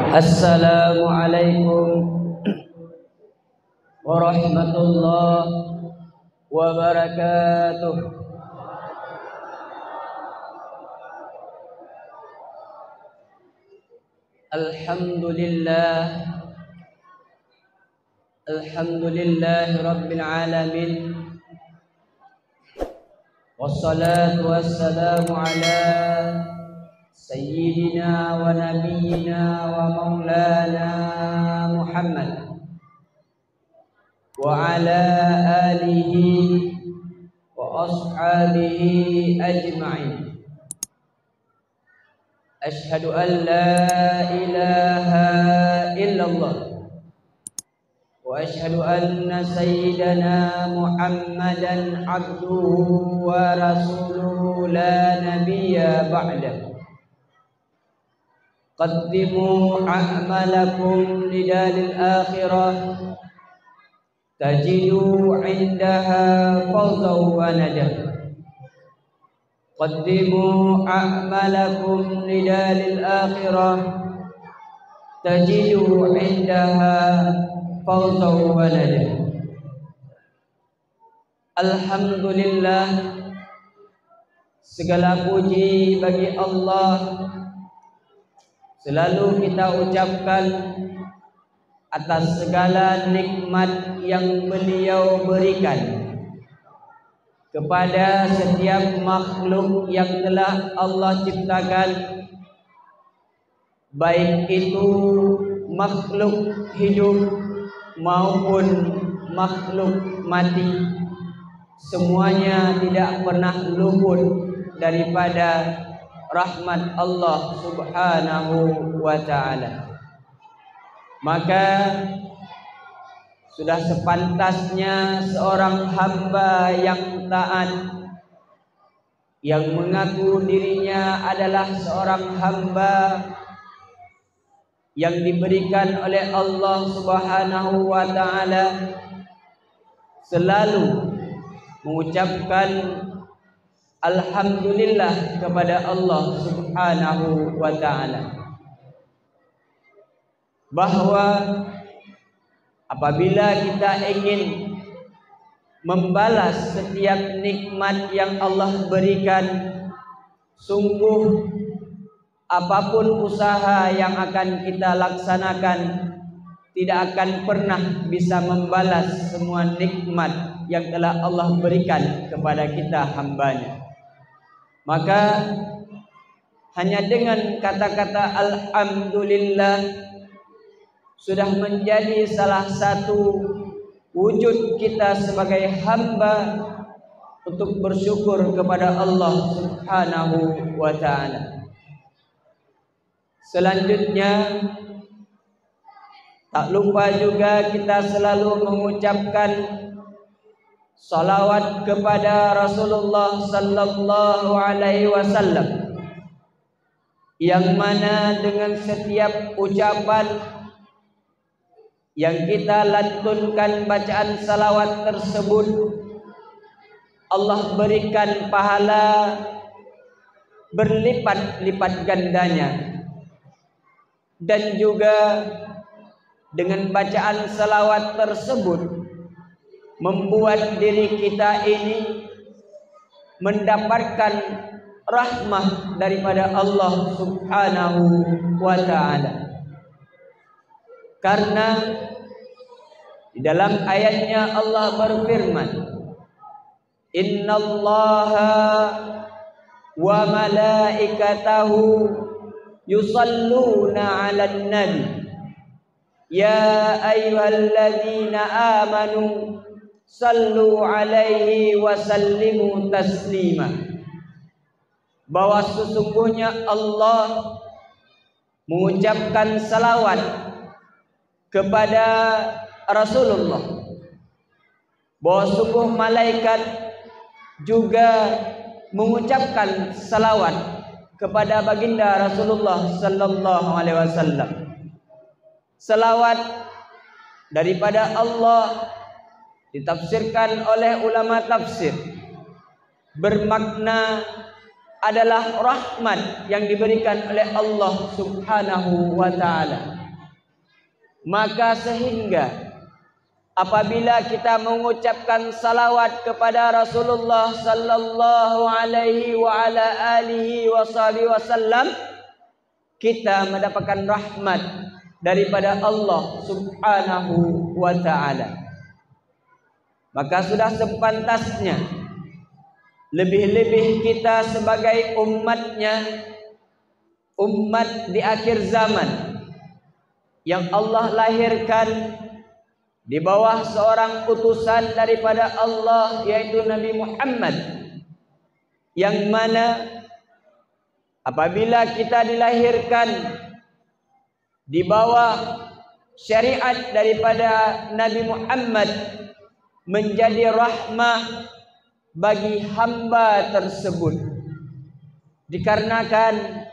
Assalamualaikum warahmatullahi wabarakatuh. Alhamdulillahi rabbil alamin. Wassalatu wassalamu ala sayyidina wa nabiyyina wa maulana Muhammad wa ala alihi wa ashabihi ajma'in. Ashhadu an la ilaha illallah wa ashhadu anna sayyidana Muhammadan abduhu wa rasuluhu la nabiyya ba'dah. Qaddimu a'malakum lidalil akhirah tajidu indaha fawzaw wa najah. Qaddimu a'malakum lidalil akhirah tajidu indaha fawzaw wa najah. Alhamdulillah, segala puji bagi Allah selalu kita ucapkan atas segala nikmat yang beliau berikan kepada setiap makhluk yang telah Allah ciptakan, baik itu makhluk hidup maupun makhluk mati. Semuanya tidak pernah luput daripada rahmat Allah subhanahu wa ta'ala. Maka sudah sepantasnya seorang hamba yang taat, yang mengaku dirinya adalah seorang hamba yang diberikan oleh Allah subhanahu wa ta'ala, selalu mengucapkan alhamdulillah kepada Allah subhanahu wa ta'ala, bahwa apabila kita ingin membalas setiap nikmat yang Allah berikan, sungguh apapun usaha yang akan kita laksanakan tidak akan pernah bisa membalas semua nikmat yang telah Allah berikan kepada kita hambanya. Maka hanya dengan kata-kata alhamdulillah sudah menjadi salah satu wujud kita sebagai hamba untuk bersyukur kepada Allah subhanahu wa ta'ala. Selanjutnya, tak lupa juga kita selalu mengucapkan salawat kepada Rasulullah sallallahu alaihi wasallam, yang mana dengan setiap ucapan yang kita lantunkan bacaan salawat tersebut, Allah berikan pahala berlipat-lipat gandanya. Dan juga dengan bacaan salawat tersebut membuat diri kita ini mendapatkan rahmah daripada Allah subhanahu wa ta'ala. Karena di dalam ayatnya Allah berfirman, innallaha wa malaikatahu yusalluna 'alan nabi ya ayyuhalladzina amanu sallu 'alaihi wa sallimu taslima. Bahwa sesungguhnya Allah mengucapkan salawat kepada Rasulullah, bahwa sungguh malaikat juga mengucapkan salawat kepada baginda Rasulullah sallallahu alaihi wasallam. Salawat daripada Allah ditafsirkan oleh ulama tafsir bermakna adalah rahmat yang diberikan oleh Allah Subhanahu wa taala. Maka sehingga apabila kita mengucapkan salawat kepada Rasulullah sallallahu alaihi wa ala alihi wasallam, kita mendapatkan rahmat daripada Allah Subhanahu wa taala. Maka sudah sepantasnya lebih-lebih kita sebagai umatnya, umat di akhir zaman yang Allah lahirkan di bawah seorang utusan daripada Allah, yaitu Nabi Muhammad, yang mana apabila kita dilahirkan di bawah syariat daripada Nabi Muhammad, menjadi rahmah bagi hamba tersebut, dikarenakan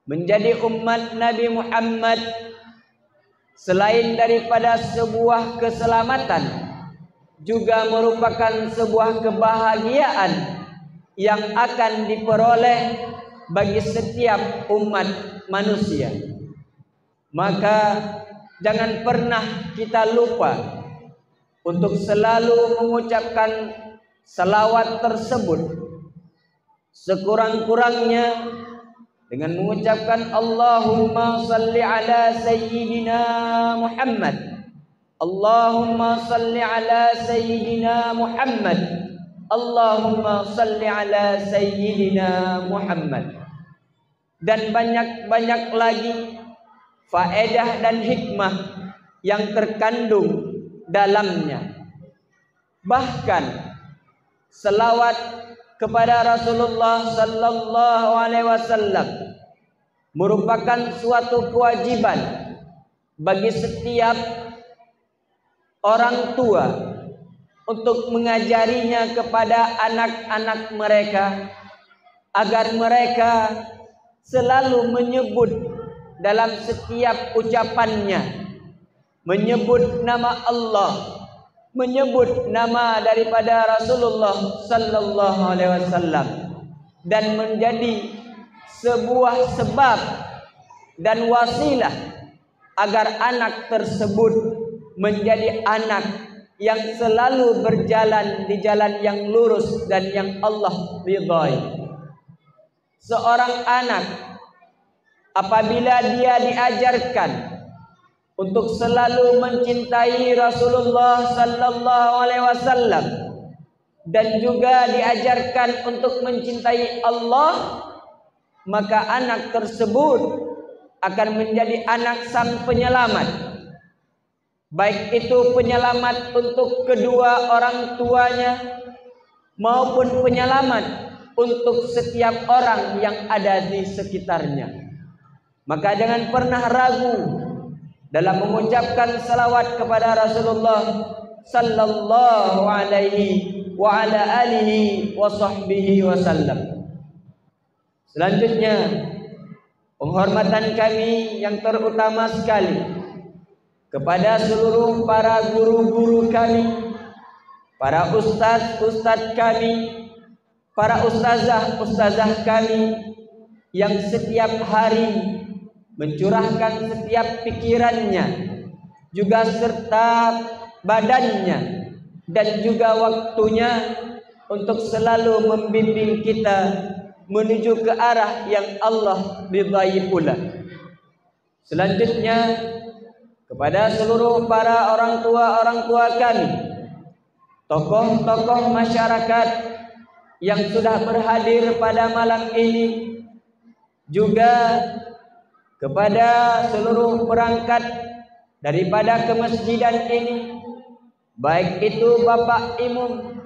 menjadi umat Nabi Muhammad selain daripada sebuah keselamatan, juga merupakan sebuah kebahagiaan yang akan diperoleh bagi setiap umat manusia. Maka jangan pernah kita lupa untuk selalu mengucapkan salawat tersebut, sekurang-kurangnya dengan mengucapkan Allahumma salli ala sayyidina Muhammad, Allahumma salli ala sayyidina Muhammad, Allahumma salli ala sayyidina Muhammad. Dan banyak-banyak lagi faedah dan hikmah yang terkandung dalamnya. Bahkan selawat kepada Rasulullah sallallahu alaihi wasallam merupakan suatu kewajiban bagi setiap orang tua untuk mengajarinya kepada anak-anak mereka, agar mereka selalu menyebut dalam setiap ucapannya, menyebut nama Allah, menyebut nama daripada Rasulullah sallallahu alaihi wasallam, dan menjadi sebuah sebab dan wasilah agar anak tersebut menjadi anak yang selalu berjalan di jalan yang lurus dan yang Allah ridhai. Seorang anak apabila dia diajarkan untuk selalu mencintai Rasulullah sallallahu alaihi wasallam dan juga diajarkan untuk mencintai Allah, maka anak tersebut akan menjadi anak sang penyelamat. Baik itu penyelamat untuk kedua orang tuanya maupun penyelamat untuk setiap orang yang ada di sekitarnya. Maka jangan pernah ragu dalam mengucapkan salawat kepada Rasulullah sallallahu alaihi wa ala alihi wa sahbihi wasallam. Selanjutnya, penghormatan kami yang terutama sekali kepada seluruh para guru-guru kami, para ustaz-ustaz kami, para ustazah-ustazah kami yang setiap hari mencurahkan setiap pikirannya, juga serta badannya dan juga waktunya untuk selalu membimbing kita menuju ke arah yang Allah ridhai pula. Selanjutnya, kepada seluruh para orang tua kami, tokoh-tokoh masyarakat yang sudah berhadir pada malam ini, juga kepada seluruh perangkat daripada kemasjidan ini, baik itu Bapak Imam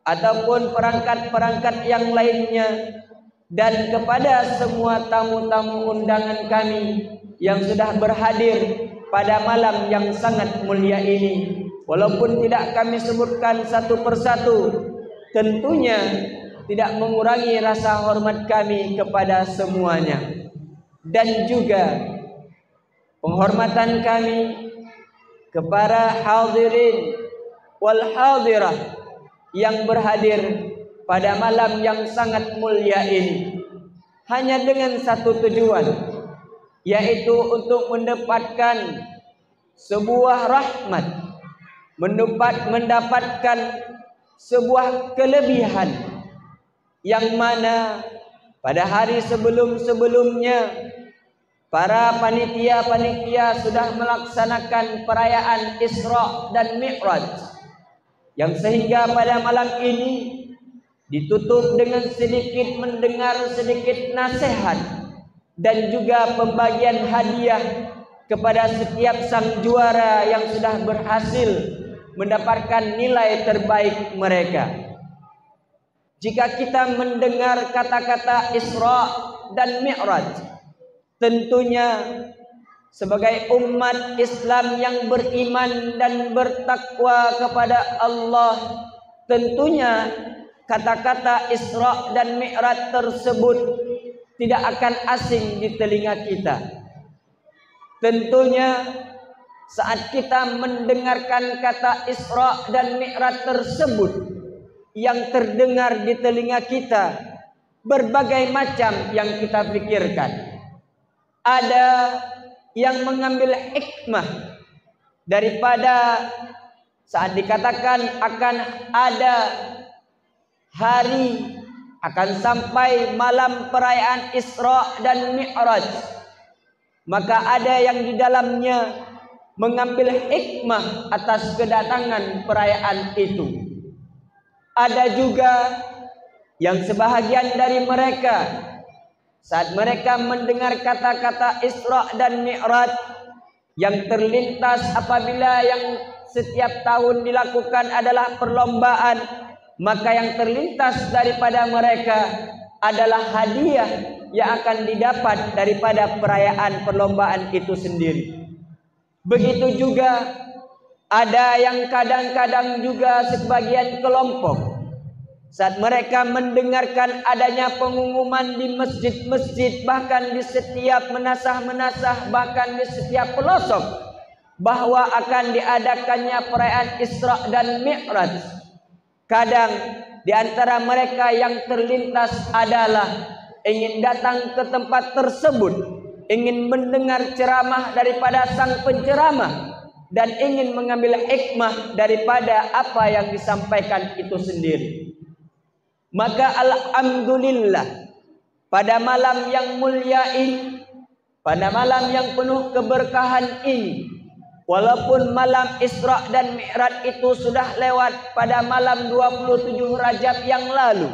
ataupun perangkat-perangkat yang lainnya, dan kepada semua tamu-tamu undangan kami yang sudah berhadir pada malam yang sangat mulia ini. Walaupun tidak kami sebutkan satu persatu, tentunya tidak mengurangi rasa hormat kami kepada semuanya. Dan juga penghormatan kami kepada hadirin wal hadirah yang berhadir pada malam yang sangat mulia ini, hanya dengan satu tujuan, yaitu untuk mendapatkan sebuah rahmat, mendapatkan sebuah kelebihan yang mana pada hari sebelum-sebelumnya para panitia-panitia sudah melaksanakan perayaan Isra dan Mi'raj, yang sehingga pada malam ini ditutup dengan sedikit mendengar sedikit nasihat dan juga pembagian hadiah kepada setiap sang juara yang sudah berhasil mendapatkan nilai terbaik mereka. Jika kita mendengar kata-kata Isra dan Mi'raj, tentunya sebagai umat Islam yang beriman dan bertakwa kepada Allah, tentunya kata-kata Isra dan Mi'raj tersebut tidak akan asing di telinga kita. Tentunya saat kita mendengarkan kata Isra dan Mi'raj tersebut, yang terdengar di telinga kita berbagai macam yang kita pikirkan. Ada yang mengambil hikmah daripada saat dikatakan akan ada hari, akan sampai malam perayaan Isra dan Mi'raj, maka ada yang di dalamnya mengambil hikmah atas kedatangan perayaan itu. Ada juga yang sebahagian dari mereka saat mereka mendengar kata-kata Isra dan Mi'raj, yang terlintas apabila yang setiap tahun dilakukan adalah perlombaan, maka yang terlintas daripada mereka adalah hadiah yang akan didapat daripada perayaan perlombaan itu sendiri. Begitu juga ada yang kadang-kadang juga sebagian kelompok saat mereka mendengarkan adanya pengumuman di masjid-masjid, bahkan di setiap menasah-menasah, bahkan di setiap pelosok, bahwa akan diadakannya perayaan Isra dan Mi'raj, kadang di antara mereka yang terlintas adalah ingin datang ke tempat tersebut, ingin mendengar ceramah daripada sang penceramah, dan ingin mengambil hikmah daripada apa yang disampaikan itu sendiri. Maka alhamdulillah, pada malam yang mulia ini, pada malam yang penuh keberkahan ini, walaupun malam Isra dan Mi'raj itu sudah lewat pada malam 27 Rajab yang lalu,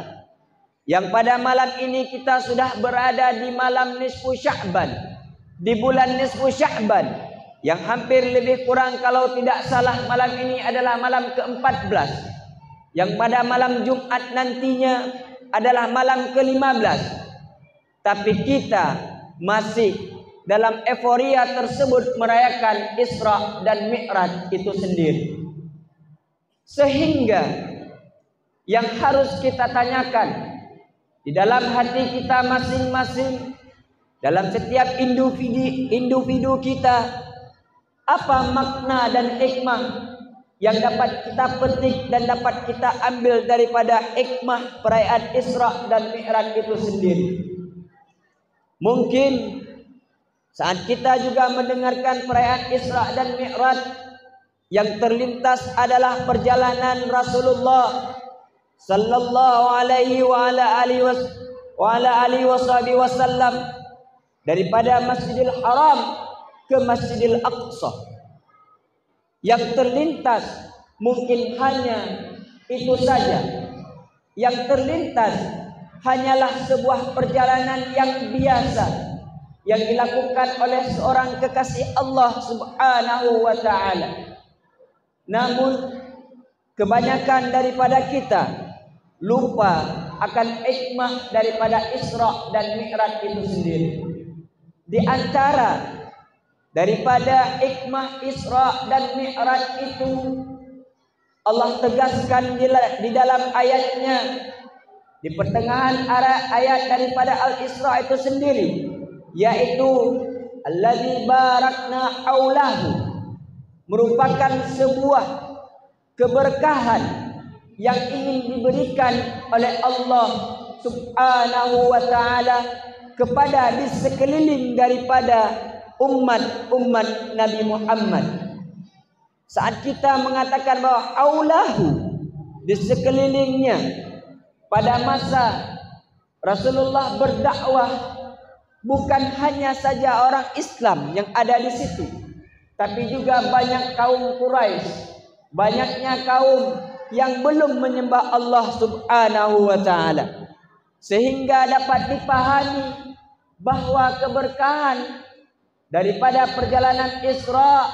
yang pada malam ini kita sudah berada di malam nisfu Sya'ban, di bulan nisfu Sya'ban, yang hampir lebih kurang kalau tidak salah malam ini adalah malam ke-14, yang pada malam Jumat nantinya adalah malam ke-15. Tapi kita masih dalam euforia tersebut merayakan Isra dan Mi'raj itu sendiri. Sehingga yang harus kita tanyakan di dalam hati kita masing-masing, dalam setiap individu kita, apa makna dan hikmah yang dapat kita petik dan dapat kita ambil daripada hikmah perayaan Isra dan Mi'raj itu sendiri. Mungkin saat kita juga mendengarkan perayaan Isra dan Mi'raj, yang terlintas adalah perjalanan Rasulullah sallallahu alaihi wa ala alihi wasallam daripada Masjidil Haram ke Masjidil Aqsa. Yang terlintas mungkin hanya itu saja. Yang terlintas hanyalah sebuah perjalanan yang biasa yang dilakukan oleh seorang kekasih Allah Subhanahu wa ta'ala. Namun kebanyakan daripada kita lupa akan hikmah daripada Isra dan Mi'raj itu sendiri. Di antara daripada hikmah Isra dan Mi'raj itu, Allah tegaskan di dalam ayatnya, di pertengahan ayat daripada Al-Isra itu sendiri, yaitu allazi barakna haulahu, merupakan sebuah keberkahan yang ingin diberikan oleh Allah Subhanahu wa ta'ala kepada di sekeliling daripada umat Nabi Muhammad. saat kita mengatakan bahwa aulahu di sekelilingnya, pada masa Rasulullah berdakwah, bukan hanya saja orang Islam yang ada di situ, tapi juga banyak kaum Quraisy, banyaknya kaum yang belum menyembah Allah Subhanahu wa taala. Sehingga dapat dipahami bahwa keberkahan daripada perjalanan Isra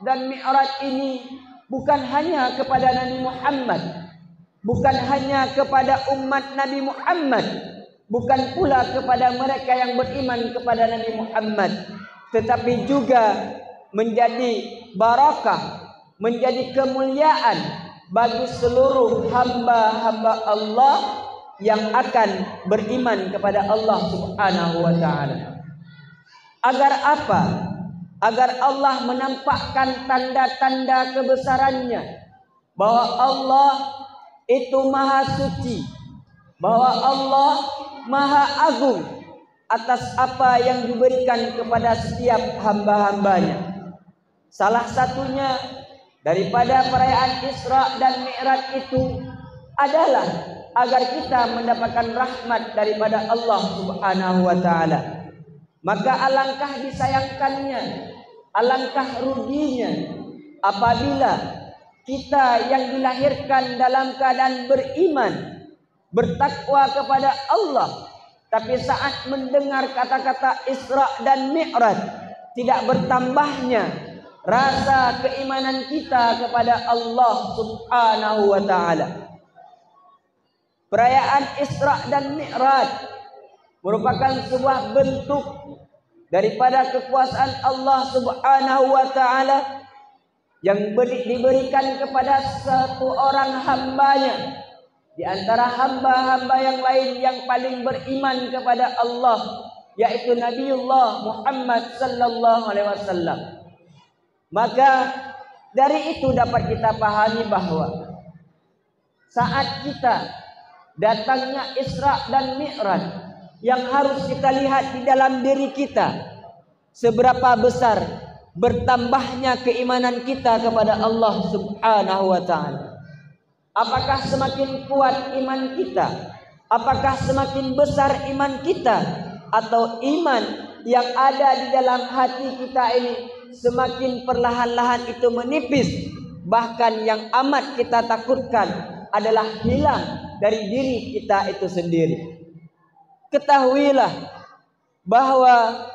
dan Mi'raj ini bukan hanya kepada Nabi Muhammad, bukan hanya kepada umat Nabi Muhammad, bukan pula kepada mereka yang beriman kepada Nabi Muhammad, tetapi juga menjadi barakah, menjadi kemuliaan bagi seluruh hamba-hamba Allah yang akan beriman kepada Allah Subhanahu wa taala. Agar apa? Agar Allah menampakkan tanda-tanda kebesarannya, bahwa Allah itu maha suci, bahwa Allah maha agung atas apa yang diberikan kepada setiap hamba-hambanya. Salah satunya daripada perayaan Isra dan Mi'raj itu adalah agar kita mendapatkan rahmat daripada Allah Subhanahu wa taala. Maka alangkah disayangkannya, alangkah ruginya apabila kita yang dilahirkan dalam keadaan beriman, bertakwa kepada Allah, tapi saat mendengar kata-kata Isra dan Mi'raj tidak bertambahnya rasa keimanan kita kepada Allah Subhanahu wa taala. Perayaan Isra dan Mi'raj merupakan sebuah bentuk daripada kekuasaan Allah Subhanahu wa taala yang diberikan kepada satu orang hambanya di antara hamba-hamba yang lain yang paling beriman kepada Allah, yaitu Nabiullah Muhammad sallallahu alaihi wasallam. Maka dari itu dapat kita pahami bahwa saat kita datangnya Isra dan Mi'raj, yang harus kita lihat di dalam diri kita, seberapa besar bertambahnya keimanan kita kepada Allah Subhanahu wa taala. Apakah semakin kuat iman kita? Apakah semakin besar iman kita? Atau iman yang ada di dalam hati kita ini semakin perlahan-lahan itu menipis, bahkan yang amat kita takutkan adalah hilang dari diri kita itu sendiri. Ketahuilah bahwa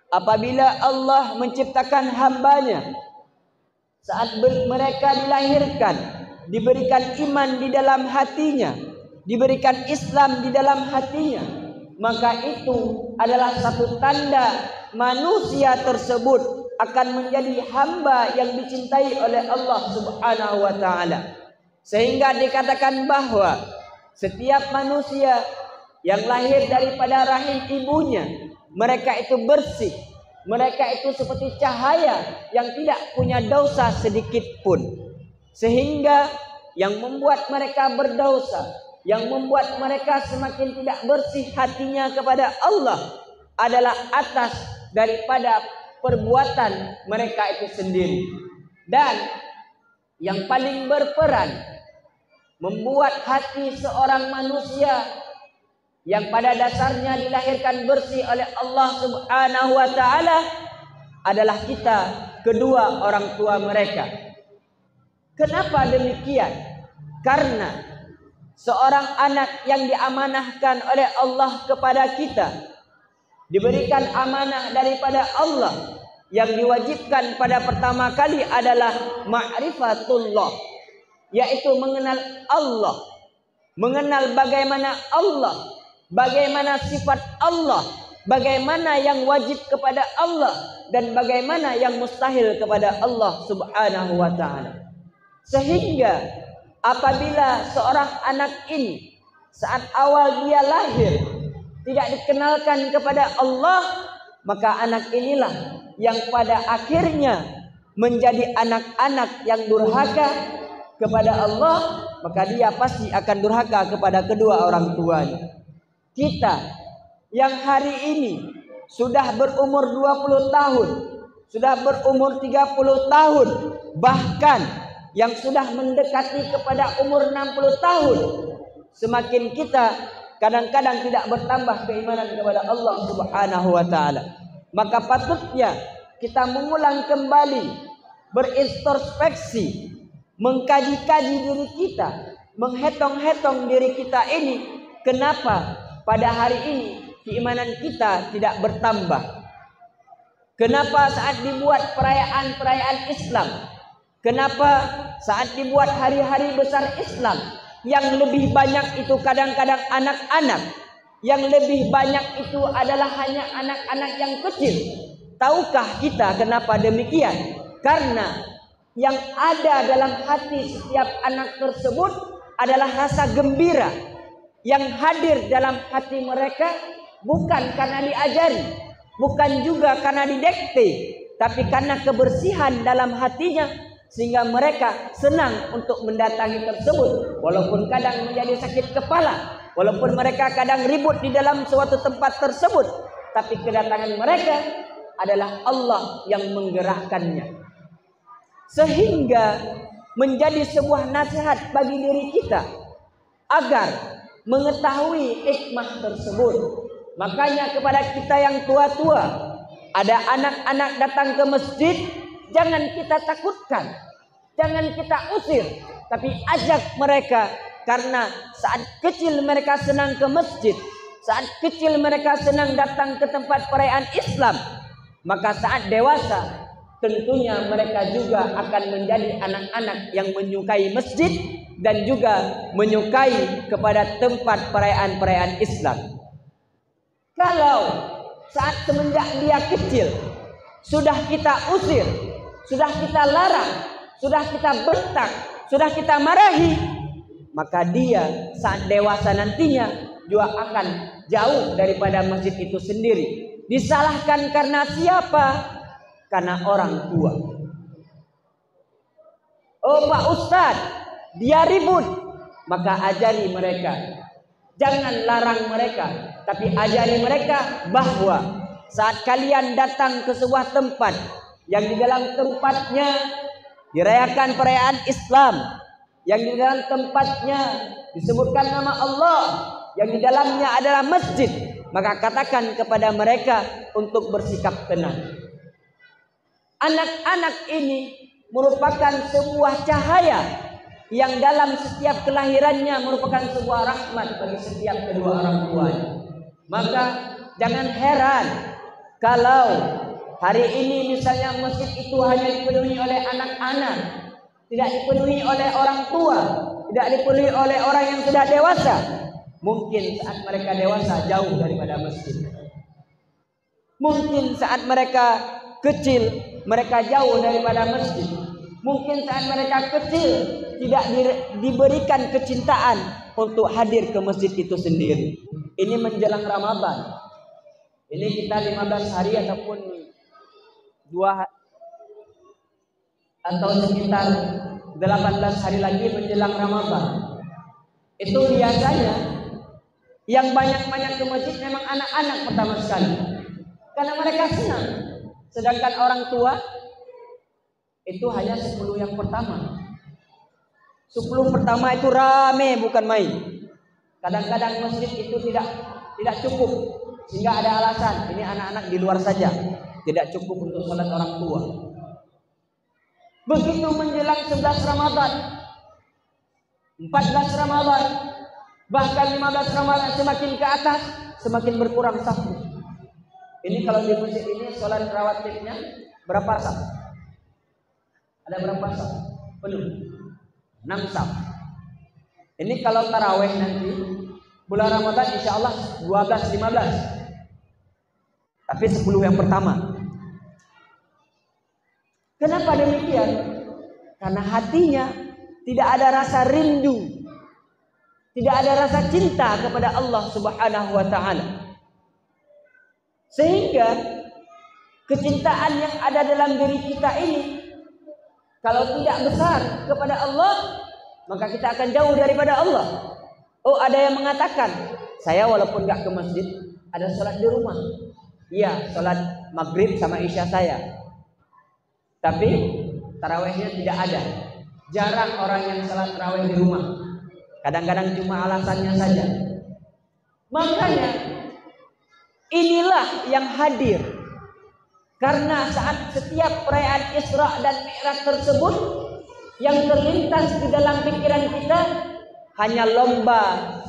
apabila Allah menciptakan hambanya, saat mereka dilahirkan, diberikan iman di dalam hatinya, diberikan Islam di dalam hatinya, maka itu adalah satu tanda manusia tersebut akan menjadi hamba yang dicintai oleh Allah Subhanahu wa taala. Sehingga dikatakan bahwa setiap manusia yang lahir daripada rahim ibunya, mereka itu bersih, mereka itu seperti cahaya yang tidak punya dosa sedikit pun. Sehingga yang membuat mereka berdosa, yang membuat mereka semakin tidak bersih hatinya kepada Allah adalah atas daripada perbuatan mereka itu sendiri. Dan yang paling berperan membuat hati seorang manusia yang pada dasarnya dilahirkan bersih oleh Allah Subhanahu wa taala adalah kita, kedua orang tua mereka. Kenapa demikian? Karena seorang anak yang diamanahkan oleh Allah kepada kita, diberikan amanah daripada Allah, yang diwajibkan pada pertama kali adalah ma'rifatullah, yaitu mengenal Allah, mengenal bagaimana Allah, bagaimana sifat Allah, bagaimana yang wajib kepada Allah dan bagaimana yang mustahil kepada Allah Subhanahu wa taala. Sehingga apabila seorang anak ini saat awal dia lahir tidak dikenalkan kepada Allah, maka anak inilah yang pada akhirnya menjadi anak-anak yang durhaka kepada Allah, maka dia pasti akan durhaka kepada kedua orang tuanya. Kita yang hari ini sudah berumur 20 tahun, sudah berumur 30 tahun, bahkan yang sudah mendekati kepada umur 60 tahun, semakin kita kadang-kadang tidak bertambah keimanan kepada Allah Subhanahu wa taala. Maka patutnya kita mengulang kembali, berintrospeksi, mengkaji-kaji diri kita, menghetong-hetong diri kita ini, kenapa pada hari ini keimanan kita tidak bertambah? Kenapa saat dibuat perayaan-perayaan Islam, kenapa saat dibuat hari-hari besar Islam, yang lebih banyak itu kadang-kadang anak-anak, yang lebih banyak itu adalah hanya anak-anak yang kecil? Tahukah kita kenapa demikian? Karena yang ada dalam hati setiap anak tersebut adalah rasa gembira. Yang hadir dalam hati mereka bukan karena diajari, bukan juga karena didikte, tapi karena kebersihan dalam hatinya, sehingga mereka senang untuk mendatangi tersebut. Walaupun kadang menjadi sakit kepala, walaupun mereka kadang ribut di dalam suatu tempat tersebut, tapi kedatangan mereka adalah Allah yang menggerakkannya. Sehingga menjadi sebuah nasihat bagi diri kita agar mengetahui hikmah tersebut. Makanya kepada kita yang tua-tua, ada anak-anak datang ke masjid, jangan kita takutkan, jangan kita usir, tapi ajak mereka. Karena saat kecil mereka senang ke masjid, saat kecil mereka senang datang ke tempat perayaan Islam, maka saat dewasa tentunya mereka juga akan menjadi anak-anak yang menyukai masjid dan juga menyukai kepada tempat perayaan-perayaan Islam. Kalau saat semenjak dia kecil sudah kita usir, sudah kita larang, sudah kita bentak, sudah kita marahi, maka dia saat dewasa nantinya juga akan jauh daripada masjid itu sendiri. Disalahkan karena siapa? Karena orang tua. Oh Pak Ustadz, dia ribut, maka ajari mereka. Jangan larang mereka, tapi ajari mereka bahwa saat kalian datang ke sebuah tempat yang di dalam tempatnya dirayakan perayaan Islam, yang di dalam tempatnya disebutkan nama Allah, yang di dalamnya adalah masjid, maka katakan kepada mereka untuk bersikap tenang. Anak-anak ini merupakan sebuah cahaya yang dalam setiap kelahirannya merupakan sebuah rahmat bagi setiap kedua orang tuanya. Maka jangan heran kalau hari ini misalnya masjid itu hanya dipenuhi oleh anak-anak, tidak dipenuhi oleh orang tua, tidak dipenuhi oleh orang yang sudah dewasa. Mungkin saat mereka dewasa jauh daripada masjid. Mungkin saat mereka kecil mereka jauh daripada masjid. Mungkin saat mereka kecil tidak diberikan kecintaan untuk hadir ke masjid itu sendiri. Ini menjelang Ramadan. Ini kita 15 hari ataupun 2 atau sekitar 18 hari lagi menjelang Ramadan. Itu biasanya yang banyak-banyak ke masjid memang anak-anak pertama sekali. Karena mereka senang. Sedangkan orang tua itu hanya 10 yang pertama. 10 pertama itu rame bukan main. Kadang-kadang masjid itu tidak cukup, sehingga ada alasan ini anak-anak di luar saja, tidak cukup untuk sholat orang tua. Begitu menjelang 11 Ramadan, 14 Ramadan, bahkan 15 Ramadan, semakin ke atas semakin berkurang safnya. Ini kalau di masjid ini sholat rawatibnya berapa saf? Ada berapa saf? Penuh 6 saf. Ini kalau taraweh nanti bulan Ramadan insya Allah 12-15. Tapi 10 yang pertama. Kenapa demikian? Karena hatinya tidak ada rasa rindu, tidak ada rasa cinta kepada Allah Subhanahu wa taala. Sehingga kecintaan yang ada dalam diri kita ini kalau tidak besar kepada Allah, maka kita akan jauh daripada Allah. Oh, ada yang mengatakan, saya walaupun gak ke masjid, ada sholat di rumah. Iya, sholat maghrib sama isya saya. Tapi tarawihnya tidak ada. Jarang orang yang salat tarawih di rumah. Kadang-kadang cuma alasannya saja. Makanya inilah yang hadir. Karena saat setiap perayaan Isra dan Mi'raj tersebut, yang terlintas di dalam pikiran kita hanya lomba,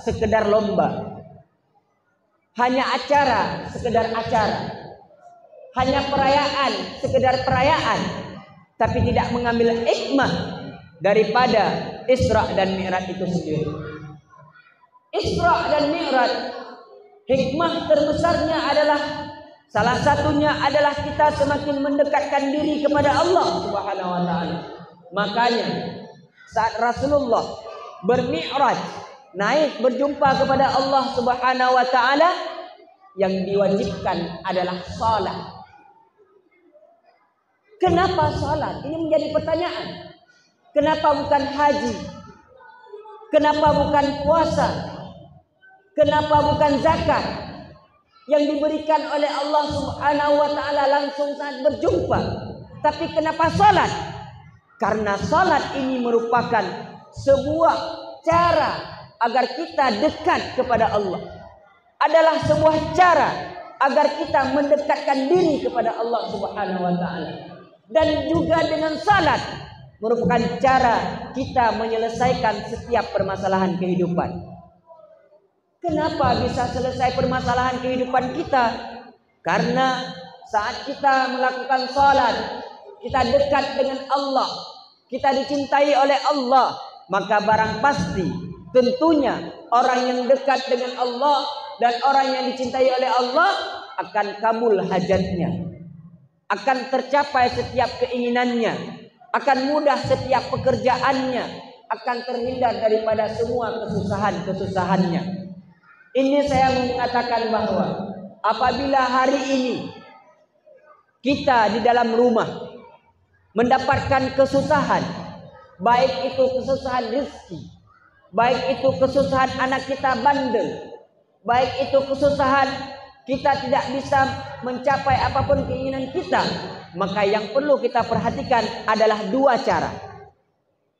sekedar lomba. Hanya acara, sekedar acara. Hanya perayaan, sekedar perayaan. Tapi tidak mengambil hikmah daripada Isra dan Mi'raj itu sendiri. Isra dan Mi'raj, hikmah terbesarnya adalah, salah satunya adalah kita semakin mendekatkan diri kepada Allah Subhanahu wa taala. Makanya saat Rasulullah bermi'raj, naik berjumpa kepada Allah Subhanahu wa taala, yang diwajibkan adalah salat. Kenapa salat? Ini menjadi pertanyaan. Kenapa bukan haji? Kenapa bukan puasa? Kenapa bukan zakat yang diberikan oleh Allah Subhanahu wa taala langsung saat berjumpa? Tapi kenapa salat? Karena salat ini merupakan sebuah cara agar kita dekat kepada Allah. Adalah sebuah cara agar kita mendekatkan diri kepada Allah Subhanahu wa taala. Dan juga dengan salat merupakan cara kita menyelesaikan setiap permasalahan kehidupan. Kenapa bisa selesai permasalahan kehidupan kita? Karena saat kita melakukan salat, kita dekat dengan Allah, kita dicintai oleh Allah, maka barang pasti tentunya orang yang dekat dengan Allah dan orang yang dicintai oleh Allah akan kabul hajatnya, akan tercapai setiap keinginannya, akan mudah setiap pekerjaannya, akan terhindar daripada semua kesusahan-kesusahannya. Ini saya mengatakan bahwa apabila hari ini kita di dalam rumah mendapatkan kesusahan, baik itu kesusahan rezeki, baik itu kesusahan anak kita bandel, baik itu kesusahan kita tidak bisa mencapai apapun keinginan kita, maka yang perlu kita perhatikan adalah dua cara.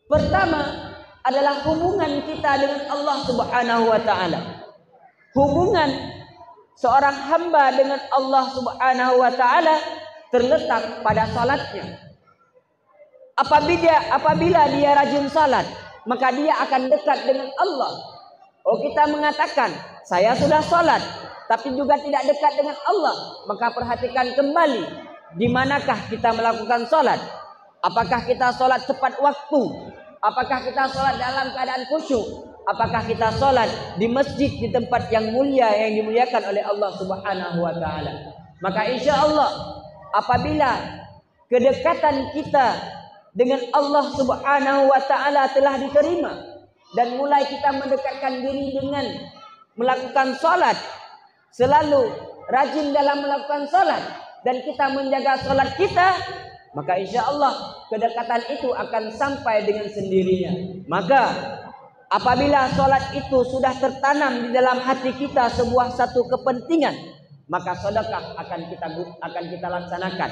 Pertama adalah hubungan kita dengan Allah Subhanahu wa taala. Hubungan seorang hamba dengan Allah Subhanahu wa taala terletak pada salatnya. Apabila dia rajin salat, maka dia akan dekat dengan Allah. Oh, kita mengatakan, saya sudah salat, tapi juga tidak dekat dengan Allah. Maka perhatikan kembali, di manakah kita melakukan salat? Apakah kita salat tepat waktu? Apakah kita salat dalam keadaan khusyuk? Apakah kita salat di masjid, di tempat yang mulia, yang dimuliakan oleh Allah Subhanahu wa taala? Maka insya Allah apabila kedekatan kita dengan Allah Subhanahu wa taala telah diterima dan mulai kita mendekatkan diri dengan melakukan salat, selalu rajin dalam melakukan salat, dan kita menjaga salat kita, maka insya Allah kedekatan itu akan sampai dengan sendirinya. Maka apabila salat itu sudah tertanam di dalam hati kita sebuah satu kepentingan, maka sedekah akan kita laksanakan,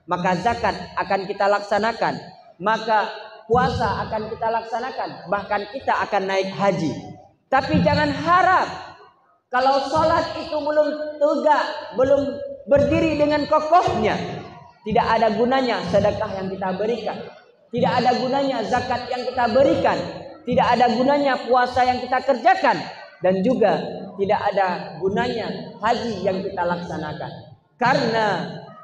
maka zakat akan kita laksanakan, maka puasa akan kita laksanakan, bahkan kita akan naik haji. Tapi jangan harap kalau salat itu belum tegak, belum berdiri dengan kokohnya, tidak ada gunanya sedekah yang kita berikan, tidak ada gunanya zakat yang kita berikan, tidak ada gunanya puasa yang kita kerjakan, dan juga tidak ada gunanya haji yang kita laksanakan. Karena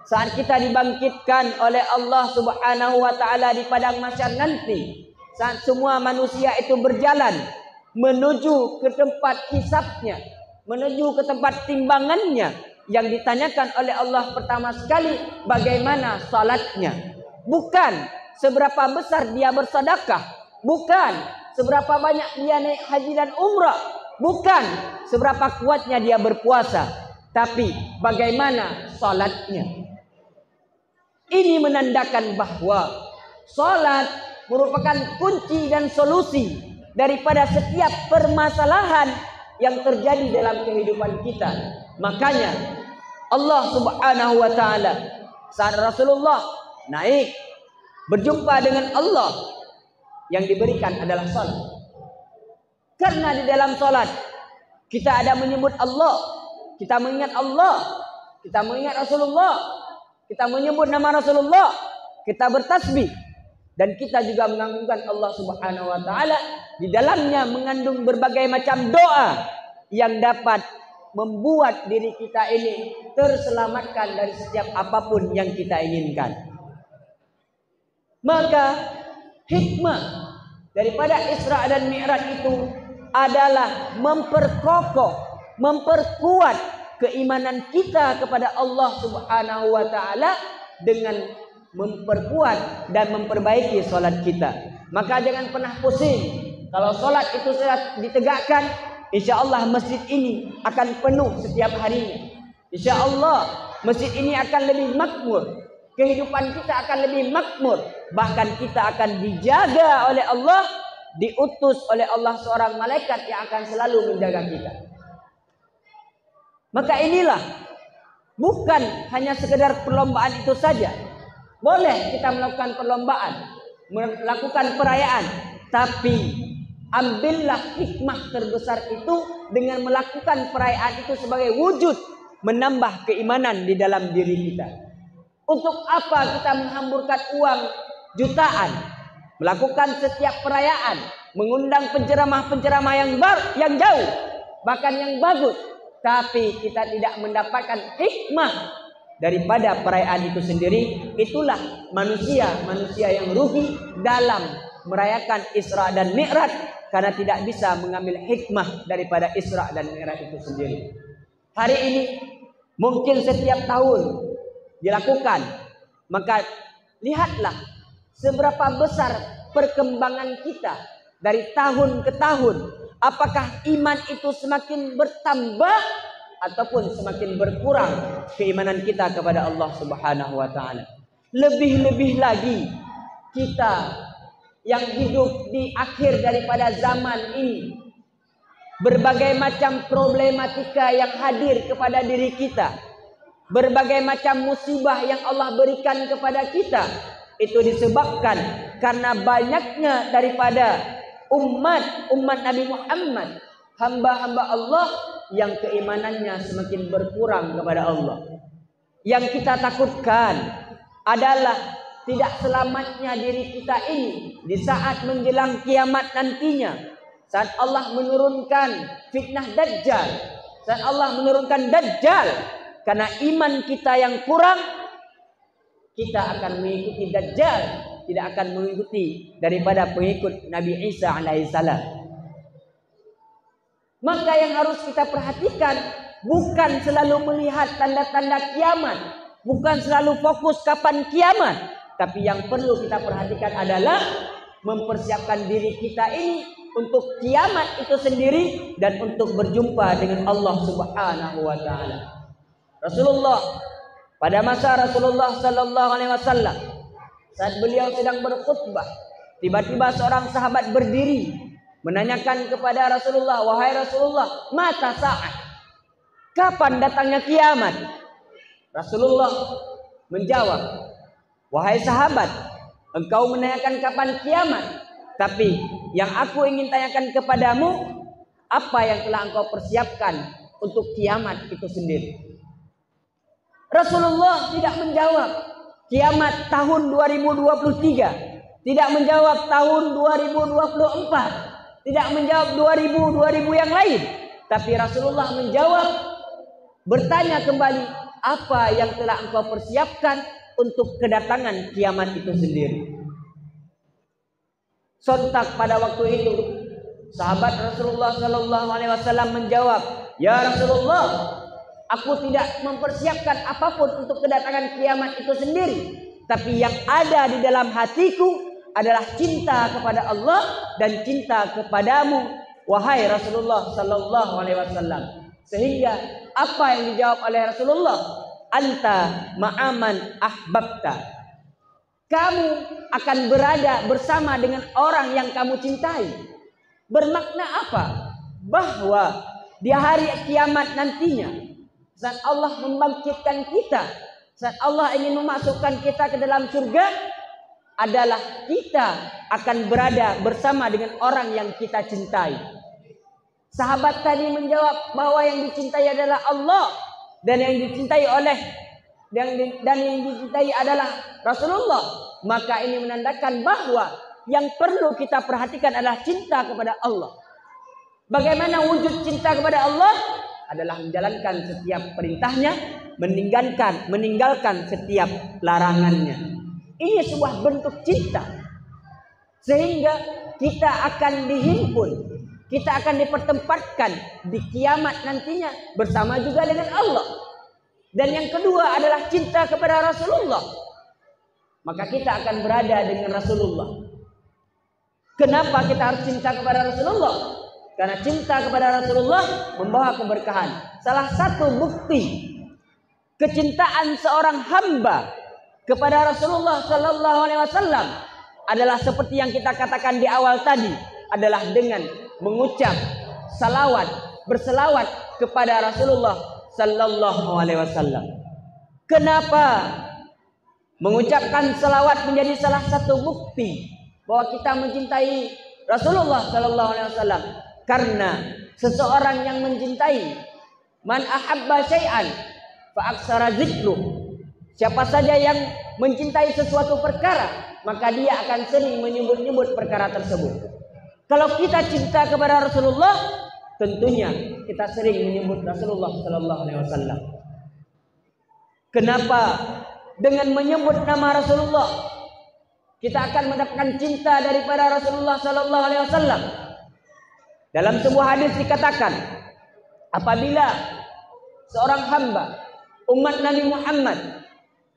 saat kita dibangkitkan oleh Allah Subhanahu wa taala di padang mahsyar nanti, saat semua manusia itu berjalan menuju ke tempat hisabnya, menuju ke tempat timbangannya, yang ditanyakan oleh Allah pertama sekali bagaimana salatnya, bukan seberapa besar dia bersedekah, bukan seberapa banyak dia naik haji dan umrah, bukan seberapa kuatnya dia berpuasa, tapi bagaimana salatnya. Ini menandakan bahwa salat merupakan kunci dan solusi daripada setiap permasalahan yang terjadi dalam kehidupan kita. Makanya Allah Subhanahu wa taala saat Rasulullah naik berjumpa dengan Allah yang diberikan adalah salat. Karena di dalam salat kita ada menyebut Allah, kita mengingat Allah, kita mengingat Rasulullah, kita menyebut nama Rasulullah, kita bertasbih, dan kita juga mengagungkan Allah Subhanahu wa taala. Di dalamnya mengandung berbagai macam doa yang dapat membuat diri kita ini terselamatkan dari setiap apapun yang kita inginkan. Maka hikmah daripada Isra dan Mi'raj itu adalah memperkokoh, memperkuat keimanan kita kepada Allah Subhanahu wa taala dengan memperkuat dan memperbaiki salat kita. Maka jangan pernah pusing kalau salat itu sudah ditegakkan, insyaallah masjid ini akan penuh setiap harinya. Insyaallah masjid ini akan lebih makmur, kehidupan kita akan lebih makmur, bahkan kita akan dijaga oleh Allah, diutus oleh Allah seorang malaikat yang akan selalu menjaga kita. Maka inilah bukan hanya sekedar perlombaan itu saja. Boleh kita melakukan perlombaan, melakukan perayaan, tapi ambillah hikmah terbesar itu dengan melakukan perayaan itu sebagai wujud menambah keimanan di dalam diri kita. Untuk apa kita menghamburkan uang jutaan, melakukan setiap perayaan, mengundang penceramah-penceramah yang jauh, bahkan yang bagus, tapi kita tidak mendapatkan hikmah daripada perayaan itu sendiri? Itulah manusia yang rugi dalam merayakan Isra dan Mi'raj, karena tidak bisa mengambil hikmah daripada Isra dan Mi'raj itu sendiri. Hari ini mungkin setiap tahun dilakukan, maka lihatlah seberapa besar perkembangan kita dari tahun ke tahun. Apakah iman itu semakin bertambah ataupun semakin berkurang keimanan kita kepada Allah Subhanahu wa taala? Lebih-lebih lagi kita yang hidup di akhir daripada zaman ini, berbagai macam problematika yang hadir kepada diri kita, berbagai macam musibah yang Allah berikan kepada kita, itu disebabkan karena banyaknya daripada umat Nabi Muhammad, hamba-hamba Allah yang keimanannya semakin berkurang kepada Allah. Yang kita takutkan adalah tidak selamatnya diri kita ini di saat menjelang kiamat nantinya, saat Allah menurunkan fitnah Dajjal, saat Allah menurunkan Dajjal. Karena iman kita yang kurang, kita akan mengikuti Dajjal, tidak akan mengikuti daripada pengikut Nabi Isa alaihissalam. Maka yang harus kita perhatikan bukan selalu melihat tanda-tanda kiamat, bukan selalu fokus kapan kiamat, tapi yang perlu kita perhatikan adalah mempersiapkan diri kita ini untuk kiamat itu sendiri dan untuk berjumpa dengan Allah Subhanahu wa taala. Rasulullah, pada masa Rasulullah sallallahu alaihi wasallam, saat beliau sedang berkhutbah, tiba-tiba seorang sahabat berdiri menanyakan kepada Rasulullah, "Wahai Rasulullah, mata saat? Kapan datangnya kiamat?" Rasulullah menjawab, "Wahai sahabat, engkau menanyakan kapan kiamat, tapi yang aku ingin tanyakan kepadamu, apa yang telah engkau persiapkan untuk kiamat itu sendiri?" Rasulullah tidak menjawab kiamat tahun 2023, tidak menjawab tahun 2024, tidak menjawab 2000 yang lain, tapi Rasulullah menjawab, bertanya kembali, apa yang telah engkau persiapkan untuk kedatangan kiamat itu sendiri? Sontak pada waktu itu sahabat Rasulullah sallallahu alaihi wasallam menjawab, "Ya Rasulullah, aku tidak mempersiapkan apapun untuk kedatangan kiamat itu sendiri, tapi yang ada di dalam hatiku adalah cinta kepada Allah dan cinta kepadamu, wahai Rasulullah sallallahu alaihi wasallam." Sehingga apa yang dijawab oleh Rasulullah? "Anta ma'aman ahbabta." Kamu akan berada bersama dengan orang yang kamu cintai. Bermakna apa? Bahwa di hari kiamat nantinya, saat Allah membangkitkan kita, saat Allah ingin memasukkan kita ke dalam surga, adalah kita akan berada bersama dengan orang yang kita cintai. Sahabat tadi menjawab bahwa yang dicintai adalah Allah dan yang dicintai adalah Rasulullah. Maka ini menandakan bahwa yang perlu kita perhatikan adalah cinta kepada Allah. Bagaimana wujud cinta kepada Allah? Adalah menjalankan setiap perintahnya, meninggalkan setiap larangannya. Ini sebuah bentuk cinta. Sehingga kita akan dihimpun, kita akan dipertempatkan di kiamat nantinya bersama juga dengan Allah. Dan yang kedua adalah cinta kepada Rasulullah. Maka kita akan berada dengan Rasulullah. Kenapa kita harus cinta kepada Rasulullah? Karena cinta kepada Rasulullah membawa keberkahan. Salah satu bukti kecintaan seorang hamba kepada Rasulullah Sallallahu Alaihi Wasallam adalah seperti yang kita katakan di awal tadi, adalah dengan mengucap salawat, berselawat kepada Rasulullah Sallallahu Alaihi Wasallam. Kenapa mengucapkan salawat menjadi salah satu bukti bahwa kita mencintai Rasulullah Sallallahu Alaihi Wasallam? Karena seseorang yang mencintai, man ahabba syai'an fa aksara dzikru, siapa saja yang mencintai sesuatu perkara, maka dia akan sering menyebut-nyebut perkara tersebut. Kalau kita cinta kepada Rasulullah, tentunya kita sering menyebut Rasulullah Sallallahu Alaihi Wasallam. Kenapa? Dengan menyebut nama Rasulullah, kita akan mendapatkan cinta daripada Rasulullah Sallallahu Alaihi Wasallam. Dalam sebuah hadis dikatakan, apabila seorang hamba umat Nabi Muhammad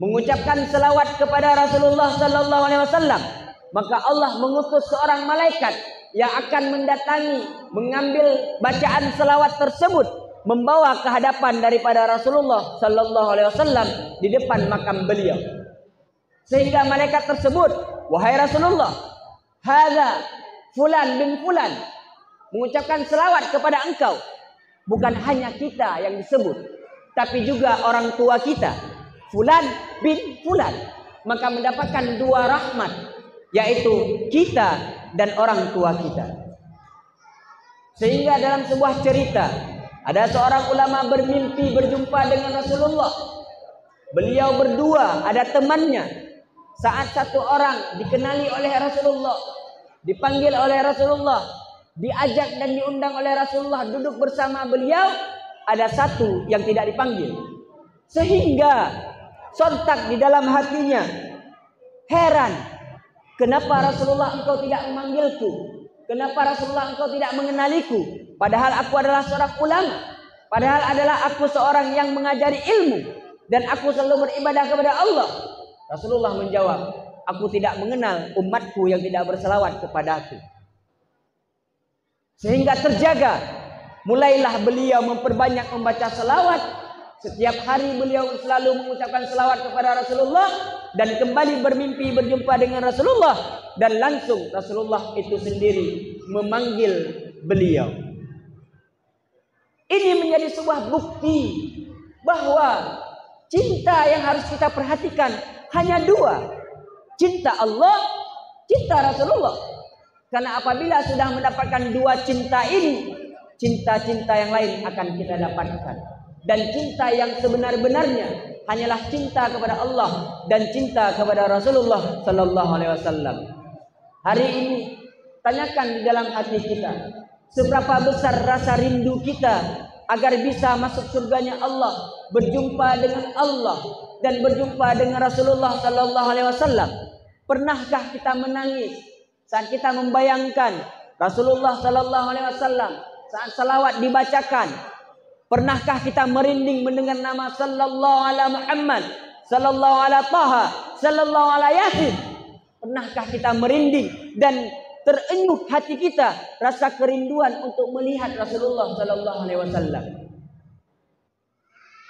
mengucapkan selawat kepada Rasulullah Sallallahu Alaihi Wasallam, maka Allah mengutus seorang malaikat yang akan mendatangi, mengambil bacaan selawat tersebut, membawa ke hadapan daripada Rasulullah Sallallahu Alaihi Wasallam di depan makam beliau. Sehingga malaikat tersebut, wahai Rasulullah, hadza fulan bin fulan, mengucapkan selawat kepada engkau. Bukan hanya kita yang disebut, tapi juga orang tua kita, fulan bin fulan. Maka mendapatkan dua rahmat, yaitu kita dan orang tua kita. Sehingga dalam sebuah cerita, ada seorang ulama bermimpi berjumpa dengan Rasulullah. Beliau berdua, ada temannya. Saat satu orang dikenali oleh Rasulullah, dipanggil oleh Rasulullah, diajak dan diundang oleh Rasulullah duduk bersama beliau, ada satu yang tidak dipanggil. Sehingga sontak di dalam hatinya, heran, kenapa Rasulullah engkau tidak memanggilku? Kenapa Rasulullah engkau tidak mengenaliku? Padahal aku adalah seorang ulama, padahal adalah aku seorang yang mengajari ilmu, dan aku selalu beribadah kepada Allah. Rasulullah menjawab, aku tidak mengenal umatku yang tidak berselawat kepadaku. Sehingga terjaga, mulailah beliau memperbanyak membaca selawat. Setiap hari beliau selalu mengucapkan selawat kepada Rasulullah, dan kembali bermimpi berjumpa dengan Rasulullah, dan langsung Rasulullah itu sendiri memanggil beliau. Ini menjadi sebuah bukti bahwa cinta yang harus kita perhatikan hanya dua, cinta Allah, cinta Rasulullah. Karena apabila sudah mendapatkan dua cinta ini, cinta-cinta yang lain akan kita dapatkan. Dan cinta yang sebenar-benarnya hanyalah cinta kepada Allah dan cinta kepada Rasulullah Sallallahu Alaihi Wasallam. Hari ini tanyakan di dalam hati kita, seberapa besar rasa rindu kita agar bisa masuk surganya Allah, berjumpa dengan Allah dan berjumpa dengan Rasulullah Sallallahu Alaihi Wasallam. Pernahkah kita menangis saat kita membayangkan Rasulullah Sallallahu Alaihi Wasallam saat salawat dibacakan? Pernahkah kita merinding mendengar nama Sallallahu Alaihi Muhammad, Sallallahu Alaihi Taha, Sallallahu Alaihi Yasin? Pernahkah kita merinding dan terenyuh hati kita rasa kerinduan untuk melihat Rasulullah Sallallahu Alaihi Wasallam?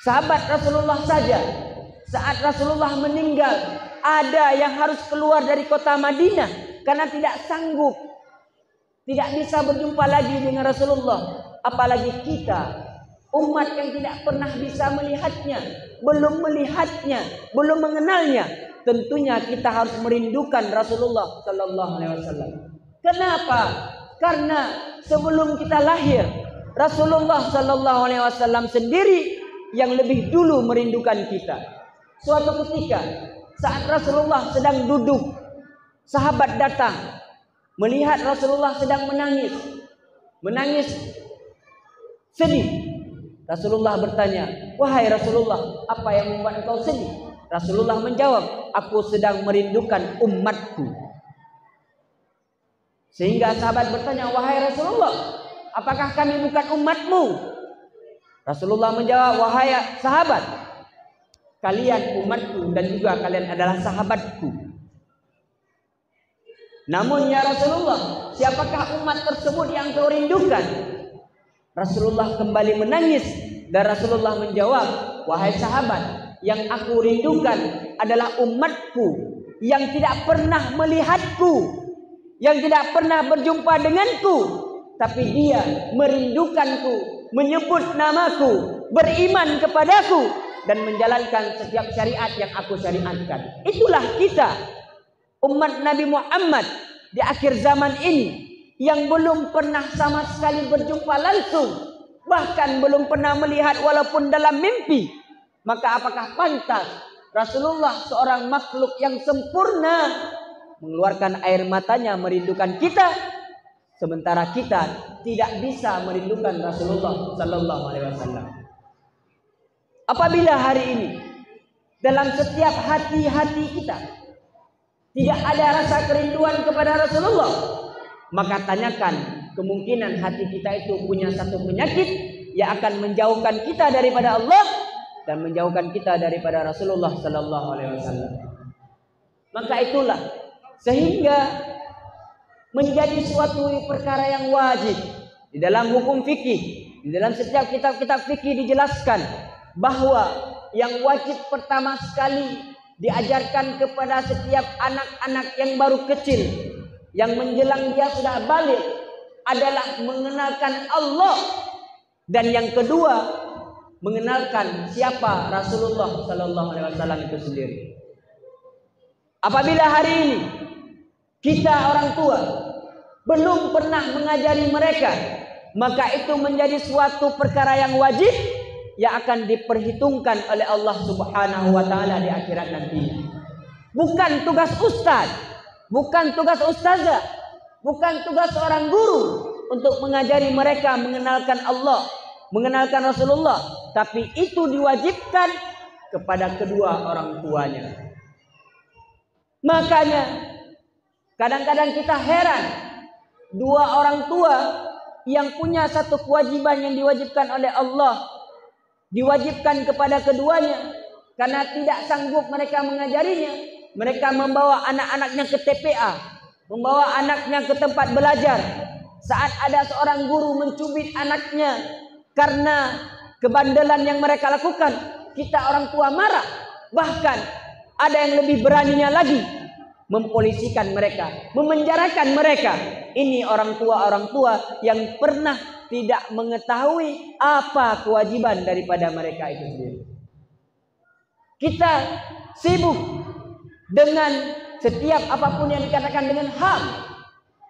Sahabat Rasulullah saja, saat Rasulullah meninggal, ada yang harus keluar dari kota Madinah karena tidak sanggup, tidak bisa berjumpa lagi dengan Rasulullah. Apalagi kita, umat yang tidak pernah bisa melihatnya, belum mengenalnya. tentunya kita harus merindukan Rasulullah sallallahu alaihi wasallam. Kenapa? Karena sebelum kita lahir, Rasulullah sallallahu alaihi wasallam sendiri yang lebih dulu merindukan kita. Suatu ketika saat Rasulullah sedang duduk, sahabat datang melihat Rasulullah sedang menangis sedih. Rasulullah bertanya, "Wahai Rasulullah, apa yang membuat engkau sedih?" Rasulullah menjawab, "Aku sedang merindukan umatku." Sehingga sahabat bertanya, "Wahai Rasulullah, apakah kami bukan umatmu?" Rasulullah menjawab, "Wahai sahabat, kalian umatku dan juga kalian adalah sahabatku. Namun ya Rasulullah, siapakah umat tersebut yang kau rindukan?" Rasulullah kembali menangis dan Rasulullah menjawab, "Wahai sahabat, yang aku rindukan adalah umatku yang tidak pernah melihatku, yang tidak pernah berjumpa denganku, tapi dia merindukanku, menyebut namaku, beriman kepadaku dan menjalankan setiap syariat yang aku syariatkan." Itulah kita, umat Nabi Muhammad di akhir zaman ini, yang belum pernah sama sekali berjumpa langsung, bahkan belum pernah melihat walaupun dalam mimpi. Maka apakah pantas Rasulullah, seorang makhluk yang sempurna, mengeluarkan air matanya merindukan kita, sementara kita tidak bisa merindukan Rasulullah sallallahu alaihi wasallam? Apabila hari ini dalam setiap hati-hati kita tidak ada rasa kerinduan kepada Rasulullah, maka tanyakan, kemungkinan hati kita itu punya satu penyakit yang akan menjauhkan kita daripada Allah dan menjauhkan kita daripada Rasulullah sallallahu alaihi wasallam. Maka itulah sehingga menjadi suatu perkara yang wajib di dalam hukum fikih, di dalam setiap kitab-kitab fikih dijelaskan bahwa yang wajib pertama sekali diajarkan kepada setiap anak-anak yang baru kecil, yang menjelang dia sudah balik, adalah mengenalkan Allah, dan yang kedua mengenalkan siapa Rasulullah sallallahu alaihi wasallam itu sendiri. Apabila hari ini kita orang tua belum pernah mengajari mereka, maka itu menjadi suatu perkara yang wajib yang akan diperhitungkan oleh Allah Subhanahu wa taala di akhirat nanti. Bukan tugas ustaz, bukan tugas ustazah, bukan tugas seorang guru untuk mengajari mereka mengenalkan Allah, mengenalkan Rasulullah, tapi itu diwajibkan kepada kedua orang tuanya. Makanya kadang-kadang kita heran, dua orang tua yang punya satu kewajiban yang diwajibkan oleh Allah diwajibkan kepada keduanya, karena tidak sanggup mereka mengajarinya, mereka membawa anak-anaknya ke TPA, membawa anaknya ke tempat belajar. Saat ada seorang guru mencubit anaknya karena kebandelan yang mereka lakukan, kita orang tua marah. Bahkan ada yang lebih beraninya lagi, mempolisikan mereka, memenjarakan mereka. Ini orang tua yang pernah tidak mengetahui apa kewajiban daripada mereka itu sendiri. Kita sibuk dengan setiap apapun yang dikatakan dengan HAM.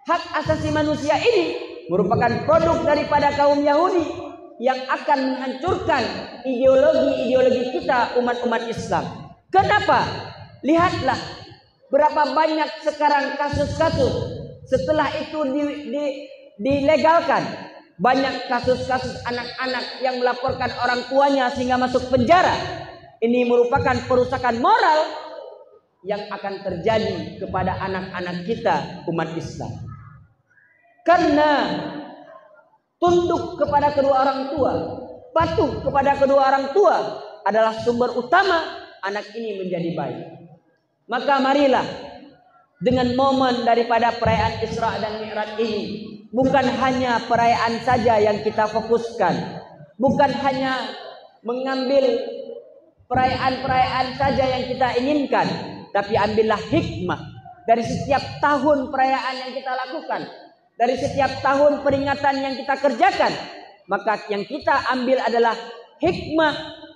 Hak asasi manusia ini merupakan produk daripada kaum Yahudi yang akan menghancurkan ideologi kita umat-umat Islam. Kenapa? Lihatlah berapa banyak sekarang kasus-kasus setelah itu dilegalkan. Banyak kasus-kasus anak-anak yang melaporkan orang tuanya sehingga masuk penjara. Ini merupakan perusakan moral yang akan terjadi kepada anak-anak kita umat Islam. Karena tunduk kepada kedua orang tua, patuh kepada kedua orang tua adalah sumber utama anak ini menjadi baik. Maka marilah dengan momen daripada perayaan Isra dan Mi'raj ini, bukan hanya perayaan saja yang kita fokuskan, bukan hanya mengambil perayaan-perayaan saja yang kita inginkan, tapi ambillah hikmah dari setiap tahun perayaan yang kita lakukan, dari setiap tahun peringatan yang kita kerjakan. Maka yang kita ambil adalah hikmah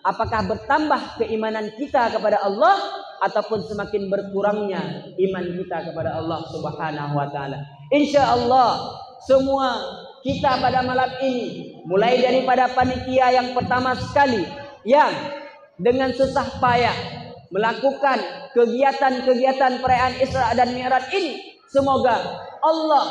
apakah bertambah keimanan kita kepada Allah ataupun semakin berkurangnya iman kita kepada Allah Subhanahu wa taala. Insyaallah semua kita pada malam ini, mulai daripada panitia yang pertama sekali yang dengan susah payah melakukan kegiatan-kegiatan perayaan Isra dan Mi'raj ini, semoga Allah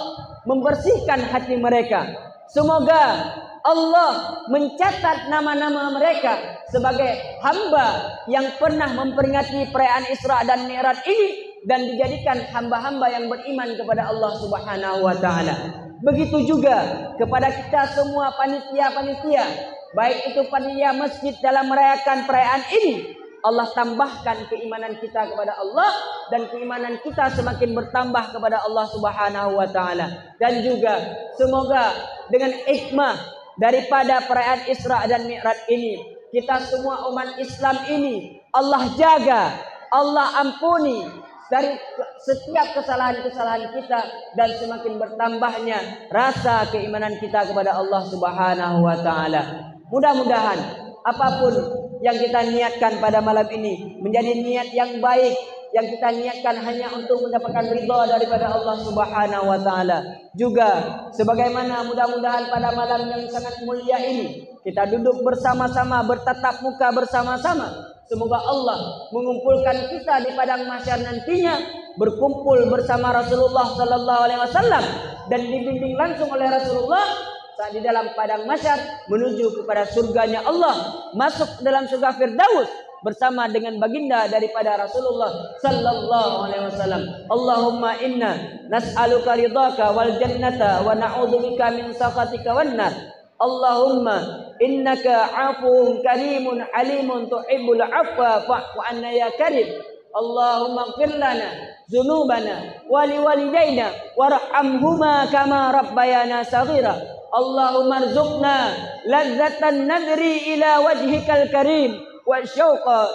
membersihkan hati mereka. Semoga Allah mencatat nama-nama mereka sebagai hamba yang pernah memperingati perayaan Isra dan Mi'raj ini dan dijadikan hamba-hamba yang beriman kepada Allah Subhanahu wa taala. Begitu juga kepada kita semua panitia-panitia, baik itu panitia masjid dalam merayakan perayaan ini, Allah tambahkan keimanan kita kepada Allah dan keimanan kita semakin bertambah kepada Allah Subhanahu wa taala. Dan juga semoga dengan hikmah daripada perayaan Isra dan Mi'raj ini, kita semua umat Islam ini Allah jaga, Allah ampuni dari setiap kesalahan-kesalahan kita dan semakin bertambahnya rasa keimanan kita kepada Allah Subhanahu wa taala. Mudah-mudahan apapun yang kita niatkan pada malam ini menjadi niat yang baik, yang kita niatkan hanya untuk mendapatkan ridha daripada Allah Subhanahu wa taala. Juga sebagaimana mudah-mudahan pada malam yang sangat mulia ini kita duduk bersama-sama, bertatap muka bersama-sama. Semoga Allah mengumpulkan kita di padang mahsyar nantinya, berkumpul bersama Rasulullah sallallahu alaihi wasallam dan dibimbing langsung oleh Rasulullah saat di dalam padang mahsyar menuju kepada surganya Allah, masuk dalam surga Firdaus bersama dengan baginda daripada Rasulullah sallallahu alaihi wasallam. Allahumma inna nas'aluka ridhaka wal jannata wa na'udzubika min sakhatika wan nar. Allahumma innaka 'afuwun karimun alimun tuhibbul 'afwa fa'fu 'anna ya karim. Allahumma ighfir lana dzunubana wa liwalidayna warhamhuma kama rabbayana shaghira. Allahumma arzuqna ladzatan nadri ila wajhikal karim wa syauqa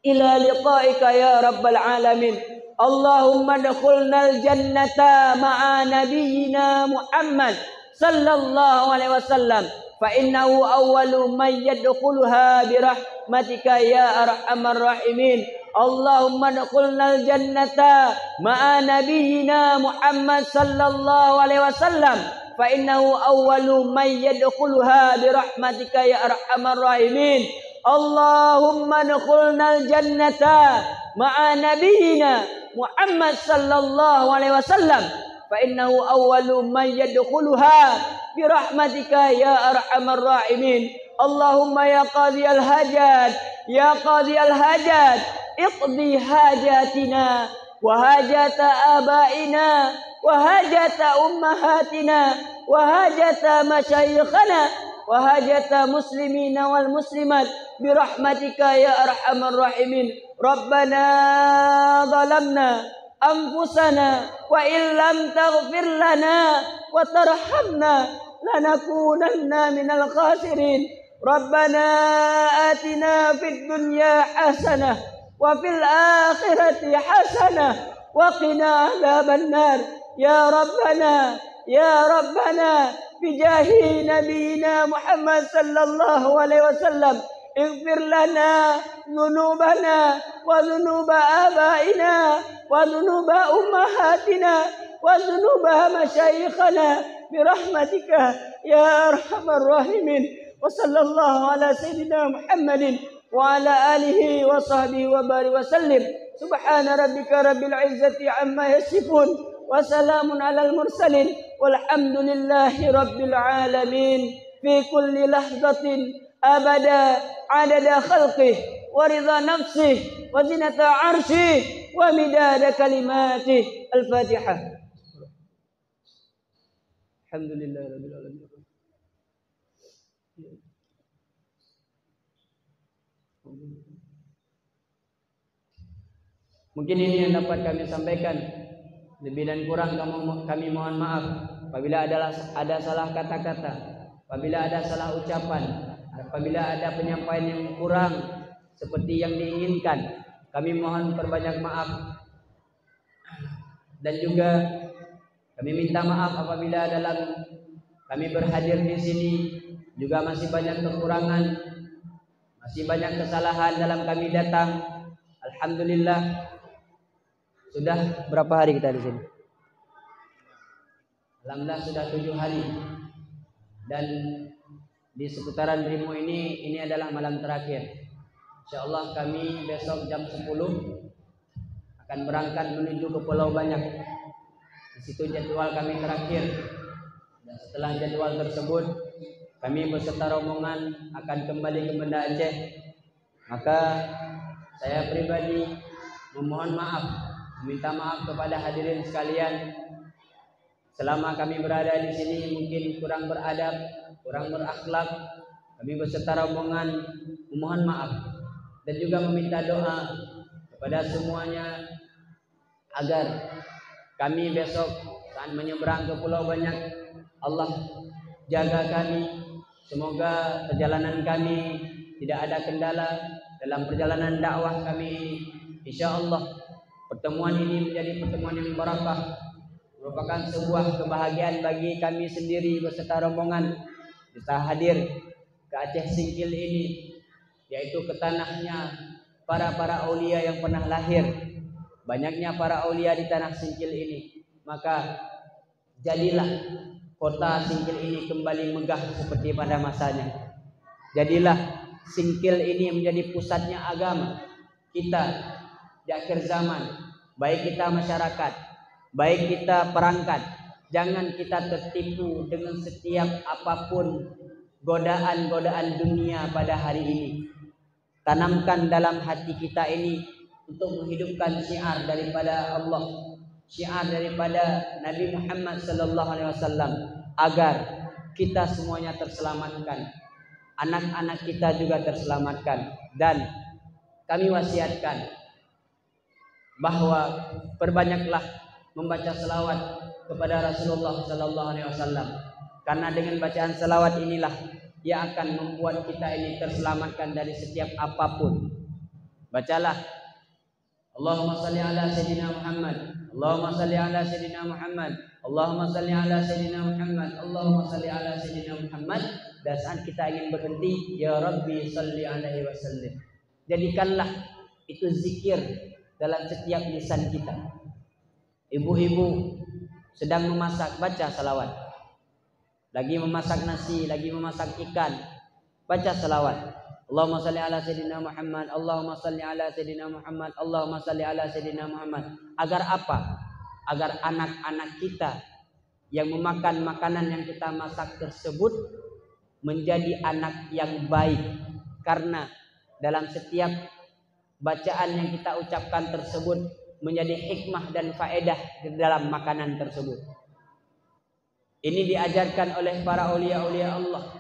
ila liqa'ika ya rabbal alamin. Allahumma adkhulnal jannata ma'a nabiyyina Muhammad sallallahu alaihi wasallam fa innahu awwalu man yadkhuluha bi rahmatika ya arhamar rahimin. Allahumma adkhulnal jannata ma'a nabiyyina Muhammad sallallahu alaihi wasallam fa innahu awwalu man yadkhuluha bi rahmatika ya arhamar rahimin. Allahumma adkhulnal jannata ma'a nabiyyina Muhammad sallallahu alaihi wasallam fa innahu awwalu man yadkhuluha bi rahmatika ya arhamar rahimin. Allahumma ya qadhiyal hajat, ya qadhiyal hajat, iqdi hajatina wa hajata abaina wa hajata ummahatina wa hajata masyayikhana wa hajata muslimina wal muslimat bi rahmatika ya arhamar rahimin. Rabbana zalamna anfusana wa illam taghfir lana wa tarhamna lanakunanna minal khasirin. Rabbana atina fid dunya hasanah wa fil akhirati hasanah wa qina adzaban nar. Ya Rabbana bijahi nabiyina Muhammad sallallahu alaihi wasallam اغفر لنا ذنوبنا وذنوب آبائنا وذنوب أمهاتنا وذنوب مشايخنا برحمتك يا أرحم الراحمين. وصلى الله على سيدنا محمد وعلى آله وصحبه وبارك وسلم. سبحان ربك رب العزة عما يصفون وسلام على المرسلين والحمد لله رب العالمين. في كل لحظة أبدا عدد خلقه ورضا نفسه وزنة عرشه ومداد كلماته. الفاتحة. الحمد لله رب العالمين. Mungkin ini yang dapat kami sampaikan. Lebih dan kurang kami mohon maaf apabila ada salah kata-kata, apabila ada salah ucapan, apabila ada penyampaian yang kurang seperti yang diinginkan, kami mohon perbanyak maaf. Dan juga kami minta maaf apabila dalam kami berhadir di sini juga masih banyak kekurangan, Masih banyak kesalahan dalam kami datang. Alhamdulillah. Sudah berapa hari kita di sini? Alhamdulillah sudah 7 hari. Dan di seputaran Brimo ini adalah malam terakhir. Insyaallah kami besok jam 10 akan berangkat menuju ke Pulau Banyak. Di situ jadwal kami terakhir. Dan setelah jadwal tersebut, kami beserta rombongan akan kembali ke Banda Aceh. Maka saya pribadi memohon maaf, meminta maaf kepada hadirin sekalian. Selama kami berada di sini mungkin kurang beradab, kurang berakhlak. Kami beserta rombongan memohon maaf dan juga meminta doa kepada semuanya agar kami besok saat menyeberang ke Pulau Banyak, Allah jaga kami. Semoga perjalanan kami tidak ada kendala dalam perjalanan dakwah kami ini. Insyaallah pertemuan ini menjadi pertemuan yang barakah, merupakan sebuah kebahagiaan bagi kami sendiri beserta rombongan bisa hadir ke Aceh Singkil ini, yaitu ke tanahnya para aulia yang pernah lahir. Banyaknya para aulia di tanah Singkil ini. Maka jadilah kota Singkil ini kembali megah seperti pada masanya. Jadilah Singkil ini menjadi pusatnya agama kita di akhir zaman. Baik kita masyarakat, baik kita perangkat, jangan kita tertipu dengan setiap apapun godaan-godaan dunia pada hari ini. Tanamkan dalam hati kita ini untuk menghidupkan syiar daripada Allah, syiar daripada Nabi Muhammad sallallahu alaihi wasallam, agar kita semuanya terselamatkan, anak-anak kita juga terselamatkan. Dan kami wasiatkan bahwa perbanyaklah membaca selawat kepada Rasulullah sallallahu alaihi wasallam, karena dengan bacaan selawat inilah yang akan membuat kita ini terselamatkan dari setiap apapun. Bacalah Allahumma salli ala sayyidina Muhammad, Allahumma salli ala sayyidina Muhammad, Allahumma salli ala sayyidina Muhammad, Allahumma salli ala sayyidina Muhammad. Dan saat kita ingin berhenti, ya Rabbi salli alaihi wasallam. Jadikanlah itu zikir dalam setiap lisan kita. Ibu-ibu sedang memasak, baca salawat. Lagi memasak nasi, lagi memasak ikan, baca salawat. Allahumma salli ala sayyidina Muhammad, Allahumma salli ala sayyidina Muhammad, Allahumma salli ala sayyidina Muhammad. Agar apa? Agar anak-anak kita yang memakan makanan yang kita masak tersebut menjadi anak yang baik. Karena dalam setiap bacaan yang kita ucapkan tersebut menjadi hikmah dan faedah di dalam makanan tersebut. Ini diajarkan oleh para aulia-aulia Allah.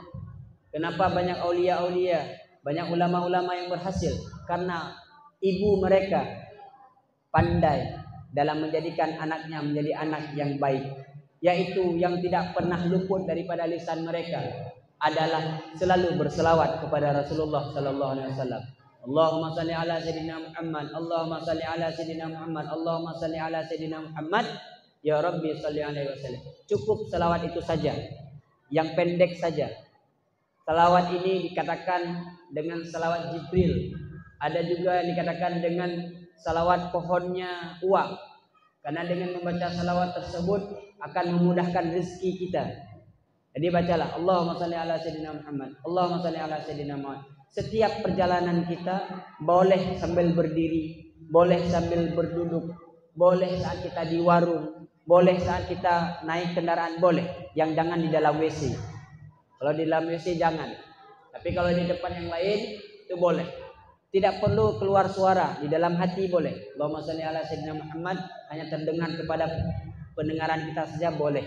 Kenapa banyak aulia-aulia, banyak ulama-ulama yang berhasil? Karena ibu mereka pandai dalam menjadikan anaknya menjadi anak yang baik, yaitu yang tidak pernah luput daripada lisan mereka adalah selalu berselawat kepada Rasulullah sallallahu alaihi wasallam. Allahumma salli ala sayyidina Muhammad, Allahumma salli ala sayyidina Muhammad, Allahumma salli ala sayyidina Muhammad, ya Rabbi salli alaihi wasallam. Cukup selawat itu saja, yang pendek saja. Selawat ini dikatakan dengan selawat Jibril. Ada juga dikatakan dengan selawat pohonnya uang. Karena dengan membaca selawat tersebut akan memudahkan rezeki kita. Jadi bacalah Allahumma salli ala sayyidina Muhammad, Allahumma salli ala sayyidina Muhammad. Setiap perjalanan kita boleh sambil berdiri, boleh sambil berduduk, boleh saat kita di warung, boleh saat kita naik kendaraan, boleh. Yang jangan di dalam WC. Kalau di dalam WC jangan. Tapi kalau di depan yang lain itu boleh. Tidak perlu keluar suara, di dalam hati boleh. Allahumma shalli ala sayyidina Muhammad, hanya terdengar kepada pendengaran kita saja boleh.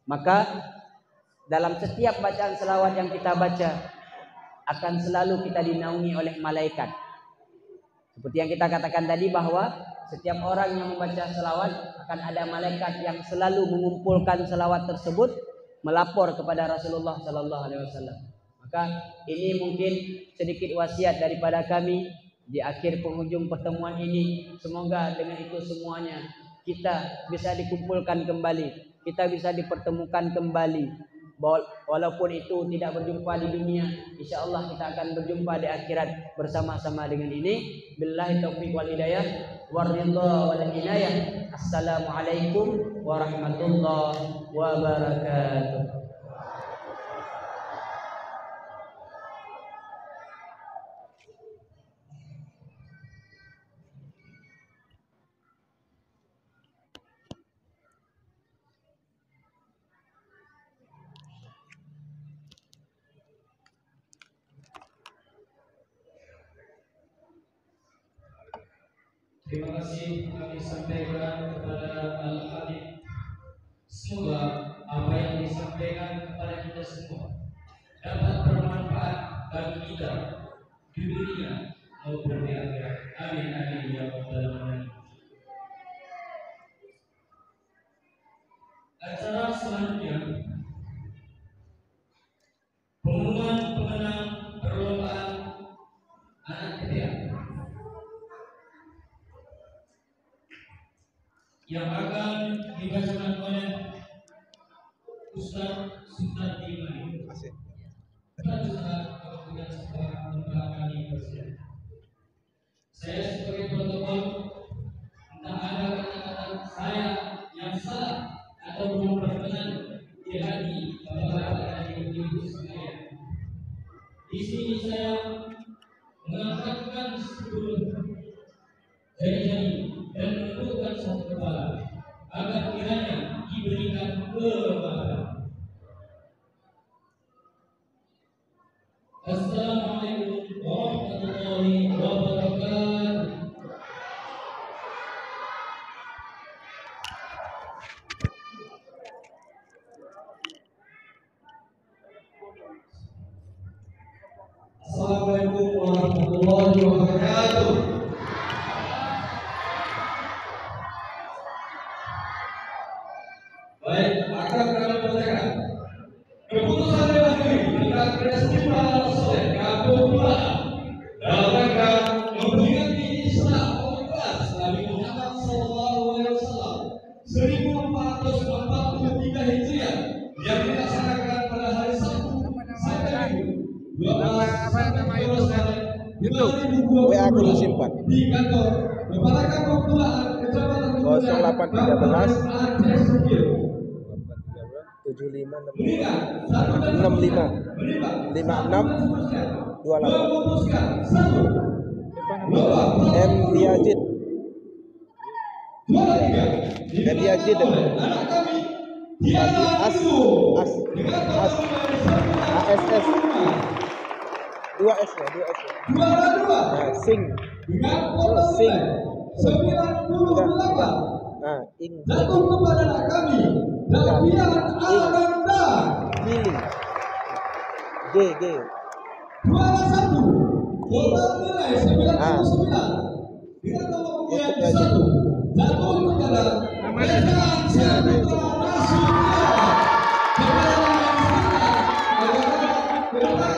Maka dalam setiap bacaan selawat yang kita baca akan selalu kita dinaungi oleh malaikat. Seperti yang kita katakan tadi bahwa setiap orang yang membaca selawat akan ada malaikat yang selalu mengumpulkan selawat tersebut, melapor kepada Rasulullah sallallahu alaihi wasallam. Maka ini mungkin sedikit wasiat daripada kami di akhir penghujung pertemuan ini. Semoga dengan itu semuanya kita bisa dikumpulkan kembali, kita bisa dipertemukan kembali Walaupun itu tidak berjumpa di dunia, insya Allah kita akan berjumpa di akhirat bersama-sama dengan ini. Billahi taufiq wal hidayah, waridha wal inayah. Assalamualaikum warahmatullahi wabarakatuh. Terima kasih kami sampaikan kepada Al-Habib. Semoga apa yang disampaikan kepada kita semua dapat bermanfaat bagi kita di dunia maupun di akhirat. Amin amin ya rabbal alamin. Acara selanjutnya pengumuman pemenang perlombaan anak ketiak yang akan dibacakan oleh Ustaz Sultan Imani. Kita juga dengan sebuah lembaga kami bersama. Saya sebagai protokol, entah ada kata-kata saya yang salah atau belum berkenan di hati bapak-bapak dan ibu-ibu sekalian. Di sini saya mengangkatkan 10 jari-jari dan menentukan satu kepala agar kiranya diberikan kelembagaan. Assalamualaikum warahmatullahi wabarakatuh. Assalamualaikum warahmatullahi wabarakatuh. Baik, akan kami bacakan keputusan Dewan Juri tingkat festival Soleh Kampung Pulaan dalam rangka memperingati Isra Mi'raj Nabi Muhammad SAW 1443 Hijriah yang dilaksanakan pada hari Sabtu sampai Minggu 12 WA aku simpan di kantor Kepala Kampung Pulaan Kecamatan 0813 75 65 56 28 M Diajid ASS 2S ya nah, sing nah ing jatuh kepada anak kami Dapian Ananda Giling G 21 total nilai 99 dengan nomor undian 1 jatuh kepada Rekan Serbika Nasional kepada yang sekitar agar dapat bertak